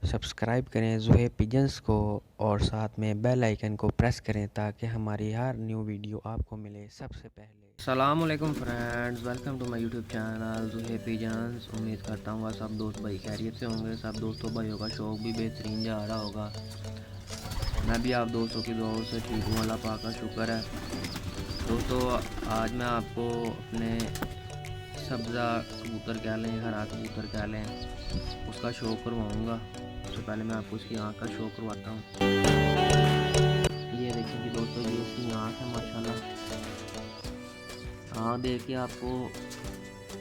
Subscribe करें Zuhaib pigeons को और साथ में बेल आइकन को प्रेस करें ताकि हमारी हर न्यू वीडियो आपको मिले सबसे पहले। अस्सलाम वालेकुम friends, welcome to my YouTube channel Zuhaib pigeons. उम्मीद करता हूँ सब दोस्त भाई खैरियत से होंगे। सब दोस्तों भाइयों का शौक़ भी बेहतरीन जा रहा होगा। मैं भी आप दोस्तों की दुआओं से ठीक हूँ, अल्लाह पाक का शुक्र है। दोस्तों आज मैं आपको अपने सब्ज़ा कबूतर कह लें, हरा कबूतर कह लें, उसका शो करवाऊँगा। सबसे पहले मैं आपको इसकी आँख का शो करवाता हूँ। ये देखिए कि दोस्तों ये इसकी आँख है माशाल्लाह। आँख देख के आपको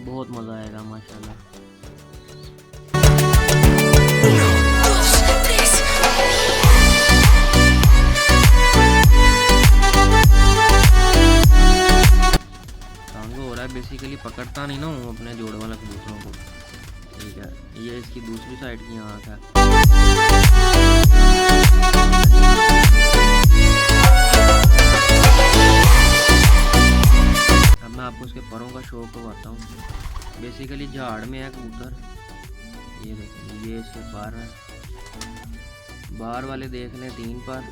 बहुत मज़ा आएगा माशाल्लाह। हो रहा है बेसिकली पकड़ता नहीं ना हूँ अपने जोड़े वाले कबूतरों को, ठीक है। ये इसकी दूसरी साइड की आँख है। अब मैं आपको इसके परों का शो करवाता हूँ। बेसिकली झाड़ में है कबूतर। ये देखें ये इसके बार है, बार वाले देख लें 3 पर।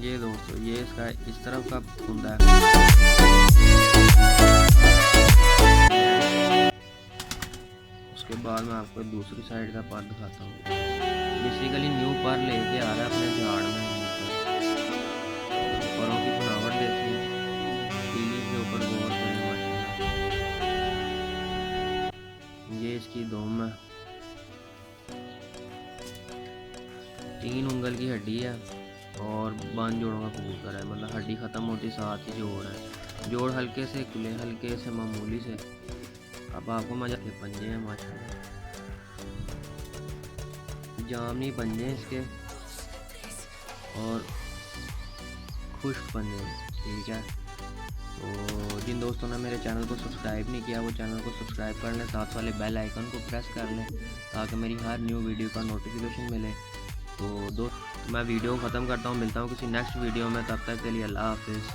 ये दोस्तों ये इसका इस तरफ का कुंदा है। उसके बाद मैं आपको दूसरी साइड का पर दिखाता हूँ। बेसिकली न्यू पर लेके आ रहा है अपने झाड़ में। परों की बनावट देखिए, पीली के ऊपर गौर करें माशाल्लाह। ये इसकी दुम है, 3 उंगल की हड्डी है और 5 जोड़ों का कबूतर है। मतलब हड्डी ख़त्म होती साथ ही जोड़ है। जोड़ हल्के से खुले, हल्के से मामूली से। अब आपको मजा के पंजे हैं माशाल्लाह, जामनी पंजे इसके और खुश्क पंजे, ठीक है। तो जिन दोस्तों ने मेरे चैनल को सब्सक्राइब नहीं किया वो चैनल को सब्सक्राइब कर लें, साथ वाले बेल आइकन को प्रेस कर लें ताकि मेरी हर न्यू वीडियो का नोटिफिकेशन मिले। तो दोस्त मैं वीडियो ख़त्म करता हूँ, मिलता हूँ किसी नेक्स्ट वीडियो में। तब तक के लिए अल्लाह हाफिज़।